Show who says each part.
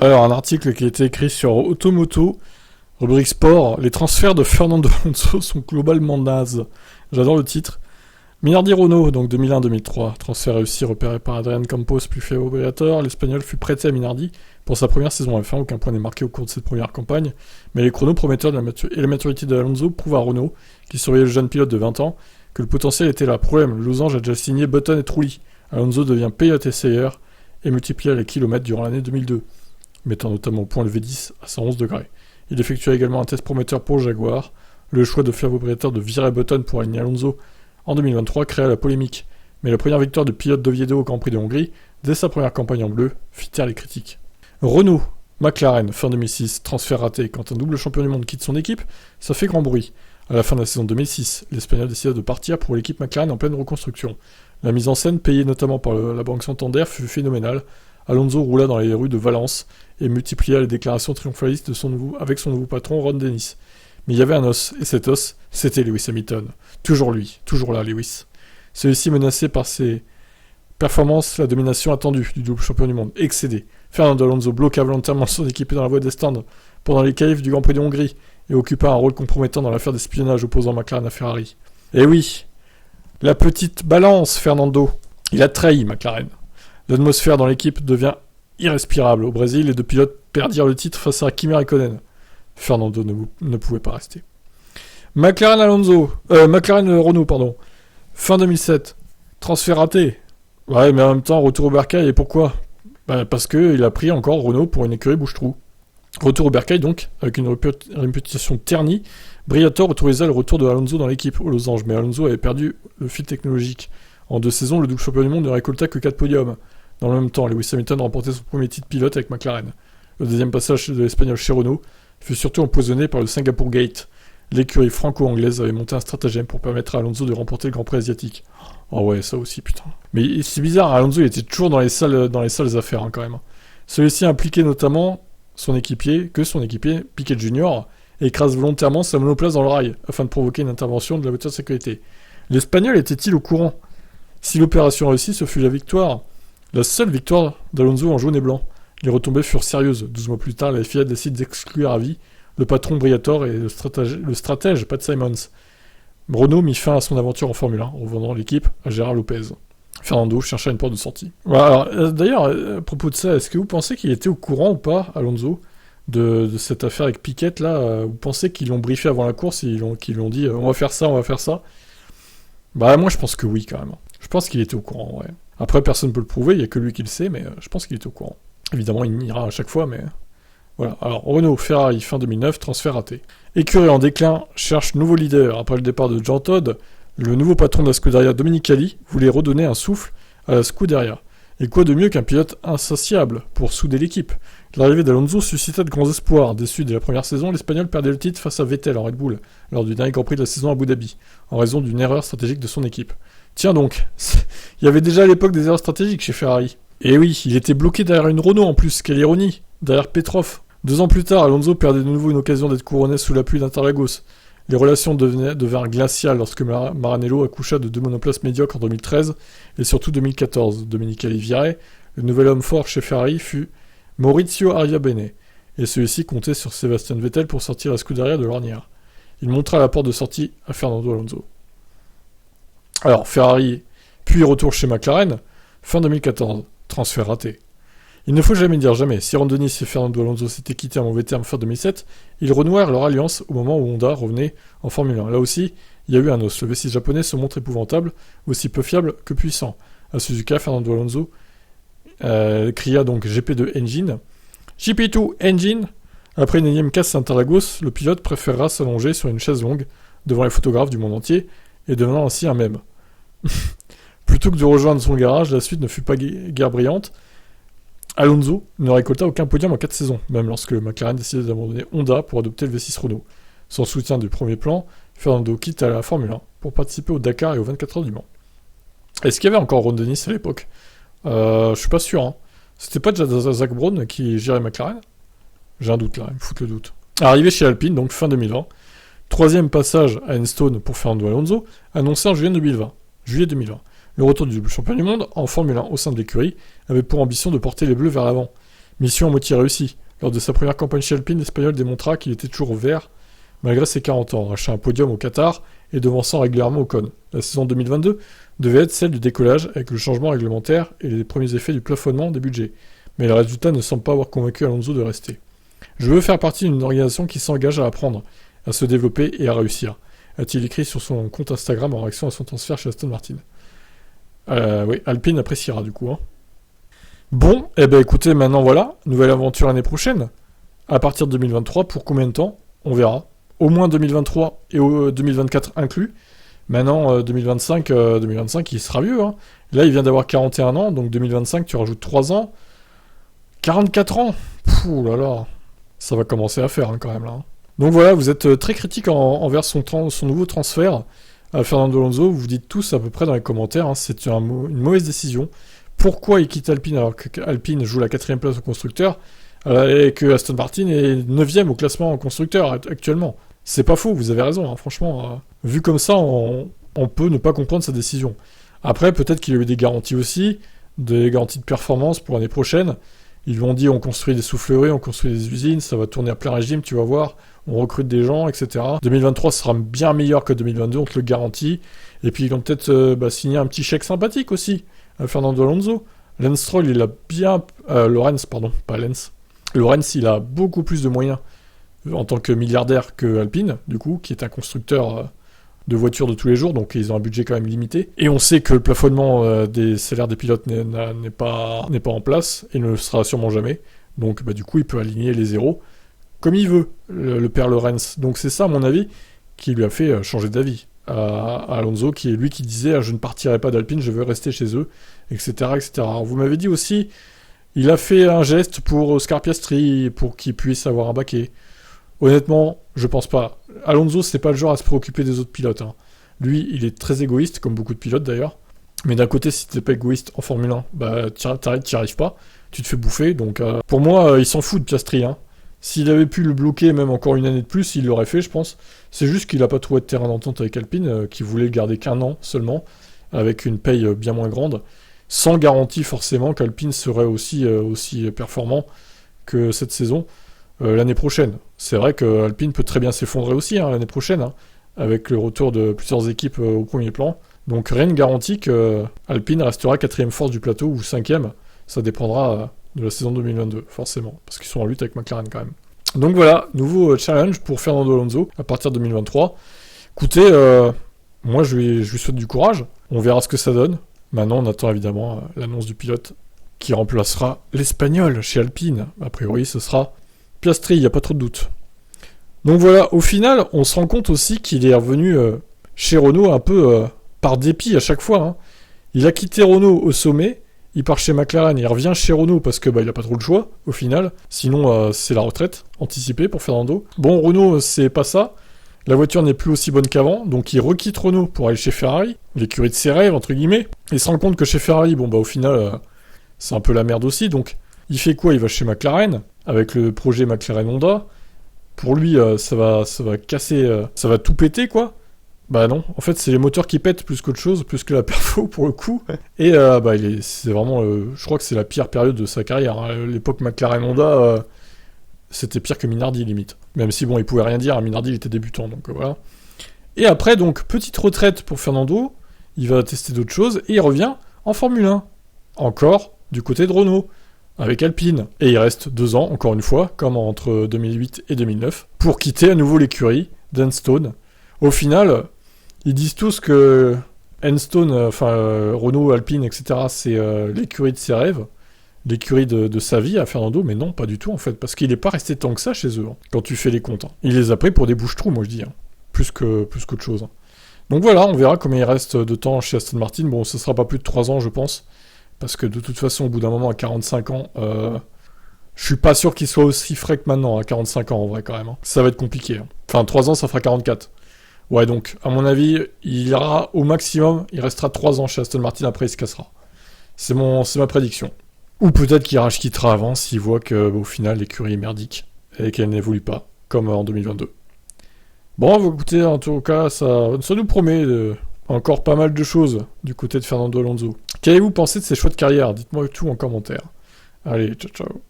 Speaker 1: Alors, un article qui a été écrit sur Automoto, rubrique sport, les transferts de Fernando Alonso sont globalement nazes. J'adore le titre. Minardi Renault, donc 2001-2003, transfert réussi repéré par Adrian Campos puis Fabio Briatore, l'Espagnol fut prêté à Minardi pour sa première saison F1, aucun point n'est marqué au cours de cette première campagne, mais les chronos prometteurs et la maturité de Alonso prouvent à Renault, qui surveillait le jeune pilote de 20 ans, que le potentiel était là. Problème, le losange a déjà signé Button et Trulli. Alonso devient pilote essayeur et multiplie les kilomètres durant l'année 2002, mettant notamment au point le V10 à 111 degrés. Il effectua également un test prometteur pour Jaguar. Le choix de Fabio Briatore de virer Button pour aligner Alonso en 2023 créa la polémique, mais la première victoire de pilote d'Oviedo au Grand Prix de Hongrie, dès sa première campagne en bleu, fit taire les critiques. Renault, McLaren, fin 2006, transfert raté. Quand un double champion du monde quitte son équipe, ça fait grand bruit. À la fin de la saison 2006, l'Espagnol décida de partir pour l'équipe McLaren en pleine reconstruction. La mise en scène, payée notamment par la Banque Santander, fut phénoménale. Alonso roula dans les rues de Valence et multiplia les déclarations triomphalistes avec son nouveau patron Ron Dennis. Mais il y avait un os, et cet os, c'était Lewis Hamilton. Toujours lui, toujours là, Lewis. Celui-ci menacé par ses performances, la domination attendue du double champion du monde, excédé. Fernando Alonso bloqua volontairement son équipier dans la voie des stands pendant les qualifs du Grand Prix de Hongrie et occupa un rôle compromettant dans l'affaire d'espionnage opposant McLaren à Ferrari. Et oui, la petite balance, Fernando. Il a trahi McLaren. L'atmosphère dans l'équipe devient irrespirable. Au Brésil, les deux pilotes perdirent le titre face à Kimi Räikkönen. Fernando ne pouvait pas rester. McLaren Renault, pardon. Fin 2007. Transfert raté. Ouais, mais en même temps, retour au bercail. Et pourquoi ? Parce qu'il a pris encore Renault pour une écurie bouche-trou. Retour au bercail, donc, avec une réputation ternie. Briatore autorisa le retour de Alonso dans l'équipe aux losanges, mais Alonso avait perdu le fil technologique. En 2 saisons, le double champion du monde ne récolta que 4 podiums. Dans le même temps, Lewis Hamilton remportait son premier titre pilote avec McLaren. Le deuxième passage de l'Espagnol chez Renault fut surtout empoisonné par le Singapore Gate. L'écurie franco-anglaise avait monté un stratagème pour permettre à Alonso de remporter le Grand Prix asiatique. Oh ouais, ça aussi, putain. Mais c'est bizarre, Alonso il était toujours dans les sales affaires, hein, quand même. Celui-ci impliquait notamment son équipier, Piquet Junior, écrase volontairement sa monoplace dans le rail, afin de provoquer une intervention de la voiture de sécurité. L'Espagnol était-il au courant ? Si l'opération réussit, ce fut la seule victoire d'Alonso en jaune et blanc. Les retombées furent sérieuses. 12 mois plus tard, la FIA décide d'exclure à vie le patron Briatore et le stratège Pat Simons. Renault mit fin à son aventure en Formule 1 en vendant l'équipe à Gérard Lopez. Fernando chercha une porte de sortie. Voilà, alors, d'ailleurs, à propos de ça, est-ce que vous pensez qu'il était au courant ou pas, Alonso, de cette affaire avec Piquet là Vous pensez qu'ils l'ont briefé avant la course et qu'ils l'ont dit on va faire ça Moi je pense que oui quand même. Je pense qu'il était au courant, ouais. Après personne ne peut le prouver, il n'y a que lui qui le sait, mais je pense qu'il était au courant. Évidemment il niera à chaque fois, mais... Voilà, alors Renault, Ferrari, fin 2009, transfert raté. Écurie en déclin, cherche nouveau leader. Après le départ de Jean Todt, le nouveau patron de la Scuderia, Domenicali, voulait redonner un souffle à la Scuderia. Et quoi de mieux qu'un pilote insatiable pour souder l'équipe ? L'arrivée d'Alonso suscita de grands espoirs. Déçu dès la première saison, l'Espagnol perdait le titre face à Vettel en Red Bull, lors du dernier Grand Prix de la saison à Abu Dhabi, en raison d'une erreur stratégique de son équipe. Tiens donc, il y avait déjà à l'époque des erreurs stratégiques chez Ferrari. Et oui, il était bloqué derrière une Renault en plus, quelle ironie, derrière Petrov. 2 ans plus tard, Alonso perdait de nouveau une occasion d'être couronné sous la pluie d'Interlagos. Les relations devinrent glaciales lorsque Maranello accoucha de 2 monoplaces médiocres en 2013 et surtout 2014. Domenicali virait, le nouvel homme fort chez Ferrari fut Maurizio Arrivabene, et celui-ci comptait sur Sébastien Vettel pour sortir la Scuderia de l'ornière. Il montra la porte de sortie à Fernando Alonso. Alors, Ferrari, puis retour chez McLaren, fin 2014, transfert raté. Il ne faut jamais dire jamais. Si Ron Dennis et Fernando Alonso s'étaient quittés à mauvais terme fin 2007, ils renouèrent leur alliance au moment où Honda revenait en Formule 1. Là aussi, il y a eu un os. Le V6 japonais se montre épouvantable, aussi peu fiable que puissant. À Suzuka, Fernando Alonso cria donc GP2 Engine. GP2 Engine. Après une énième casse à Interlagos, le pilote préférera s'allonger sur une chaise longue devant les photographes du monde entier et devenant ainsi un mème. Plutôt que de rejoindre son garage, la suite ne fut pas guère brillante. Alonso ne récolta aucun podium en 4 saisons, même lorsque le McLaren décida d'abandonner Honda pour adopter le V6 Renault. Sans soutien du premier plan, Fernando quitte à la Formule 1 pour participer au Dakar et aux 24 heures du Mans. Est-ce qu'il y avait encore Ron Dennis à l'époque ? Je suis pas sûr. Hein. C'était pas déjà Zach Brown qui gérait McLaren ? J'ai un doute là, il me fout le doute. Arrivé chez Alpine, donc fin 2020. 3e passage à Enstone pour Fernando Alonso, annoncé en juillet 2020. Le retour du double champion du monde en Formule 1 au sein de l'écurie avait pour ambition de porter les Bleus vers l'avant. Mission à moitié réussie. Lors de sa première campagne chez Alpine, l'Espagnol démontra qu'il était toujours vert malgré ses 40 ans, rachetant un podium au Qatar et devançant régulièrement Ocon. La saison 2022 devait être celle du décollage avec le changement réglementaire et les premiers effets du plafonnement des budgets. Mais le résultat ne semble pas avoir convaincu Alonso de rester. Je veux faire partie d'une organisation qui s'engage à apprendre, à se développer et à réussir, a-t-il écrit sur son compte Instagram en réaction à son transfert chez Aston Martin. Oui, Alpine appréciera du coup. Hein. Bon, eh ben écoutez, maintenant voilà, nouvelle aventure l'année prochaine. À partir de 2023, pour combien de temps? On verra. Au moins 2023 et 2024 inclus. Maintenant, 2025, il sera vieux. Hein. Là, il vient d'avoir 41 ans, donc 2025, tu rajoutes 3 ans. 44 ans. Pouh là là. Ça va commencer à faire hein, quand même là. Hein. Donc voilà, vous êtes très critique envers son nouveau transfert à Fernando Alonso. Vous dites tous à peu près dans les commentaires, hein, c'est une mauvaise décision. Pourquoi il quitte Alpine alors qu'Alpine joue la 4ème place au constructeur et que Aston Martin est 9ème au classement en constructeur actuellement? C'est pas faux, vous avez raison, hein, franchement. Vu comme ça, on peut ne pas comprendre sa décision. Après, peut-être qu'il y a eu des garanties aussi, des garanties de performance pour l'année prochaine. Ils lui ont dit on construit des souffleries, on construit des usines, ça va tourner à plein régime, tu vas voir, on recrute des gens, etc. 2023 sera bien meilleur que 2022, on te le garantit. Et puis ils vont peut-être signer un petit chèque sympathique aussi à Fernando Alonso. Lance Stroll, il a bien... Lorenz, pardon, pas Lance. Lorenz, il a beaucoup plus de moyens en tant que milliardaire que Alpine, du coup, qui est un constructeur de voitures de tous les jours, donc ils ont un budget quand même limité. Et on sait que le plafonnement des salaires des pilotes n'est pas en place, et ne le sera sûrement jamais. Donc du coup, il peut aligner les zéros comme il veut, le père Lorenz. Donc c'est ça, à mon avis, qui lui a fait changer d'avis à Alonso, qui est lui qui disait je ne partirai pas d'Alpine, je veux rester chez eux, etc. etc. Alors, vous m'avez dit aussi, il a fait un geste pour Oscar Piastri, pour qu'il puisse avoir un baquet. Honnêtement, je pense pas. Alonso, c'est pas le genre à se préoccuper des autres pilotes. Hein. Lui, il est très égoïste, comme beaucoup de pilotes d'ailleurs. Mais d'un côté, si t'es pas égoïste en Formule 1, t'y arrives pas, tu te fais bouffer. Donc, pour moi, il s'en fout de Piastri. Hein. S'il avait pu le bloquer même encore une année de plus, il l'aurait fait, je pense. C'est juste qu'il a pas trouvé de terrain d'entente avec Alpine, qui voulait le garder qu'un an seulement, avec une paye bien moins grande, sans garantie forcément qu'Alpine serait aussi performant que cette saison. L'année prochaine. C'est vrai que Alpine peut très bien s'effondrer aussi l'année prochaine, hein, avec le retour de plusieurs équipes au premier plan. Donc rien ne garantit que Alpine restera 4ème force du plateau ou 5ème. Ça dépendra de la saison 2022, forcément, parce qu'ils sont en lutte avec McLaren quand même. Donc voilà, nouveau challenge pour Fernando Alonso à partir de 2023. Écoutez, moi je lui souhaite du courage. On verra ce que ça donne. Maintenant, on attend évidemment l'annonce du pilote qui remplacera l'Espagnol chez Alpine. A priori, ce sera Piastri, il n'y a pas trop de doute. Donc voilà, au final, on se rend compte aussi qu'il est revenu chez Renault un peu par dépit à chaque fois. Hein. Il a quitté Renault au sommet, il part chez McLaren, il revient chez Renault parce que il n'a pas trop le choix, au final. Sinon, c'est la retraite anticipée pour Fernando. Bon, Renault, c'est pas ça. La voiture n'est plus aussi bonne qu'avant, donc il requitte Renault pour aller chez Ferrari, l'écurie de ses rêves, entre guillemets. Il se rend compte que chez Ferrari, au final, c'est un peu la merde aussi, donc il fait quoi? Il va chez McLaren, avec le projet McLaren Honda. Pour lui, ça va casser, ça va tout péter, quoi. Bah non, en fait, c'est les moteurs qui pètent plus qu'autre chose, plus que la perfo, pour le coup. Et c'est vraiment, je crois que c'est la pire période de sa carrière. Hein. L'époque McLaren Honda, c'était pire que Minardi, limite. Même si, il pouvait rien dire, hein, Minardi, il était débutant, donc voilà. Et après, donc, petite retraite pour Fernando, il va tester d'autres choses, et il revient en Formule 1. Encore du côté de Renault. Avec Alpine. Et il reste 2 ans, encore une fois, comme entre 2008 et 2009, pour quitter à nouveau l'écurie d'Enstone. Au final, ils disent tous que Enstone, Renault, Alpine, etc., c'est l'écurie de ses rêves, l'écurie de sa vie à Fernando, mais non, pas du tout en fait, parce qu'il n'est pas resté tant que ça chez eux, hein, quand tu fais les comptes. Hein. Il les a pris pour des bouches-trous, moi je dis, hein, plus qu'autre chose. Hein. Donc voilà, on verra combien il reste de temps chez Aston Martin. Bon, ce sera pas plus de 3 ans, je pense. Parce que de toute façon, au bout d'un moment, à 45 ans, je suis pas sûr qu'il soit aussi frais que maintenant, à 45 ans, en vrai, quand même. Hein. Ça va être compliqué. Hein. Enfin, 3 ans, ça fera 44. Ouais, donc, à mon avis, il ira au maximum, il restera 3 ans chez Aston Martin, après il se cassera. C'est ma prédiction. Ou peut-être qu'il quittera avant, s'il voit que, au final, l'écurie est merdique, et qu'elle n'évolue pas, comme en 2022. Bon, écoutez, en tout cas, ça nous promet encore pas mal de choses du côté de Fernando Alonso. Qu'avez-vous pensé de ses choix de carrière? Dites-moi tout en commentaire. Allez, ciao ciao.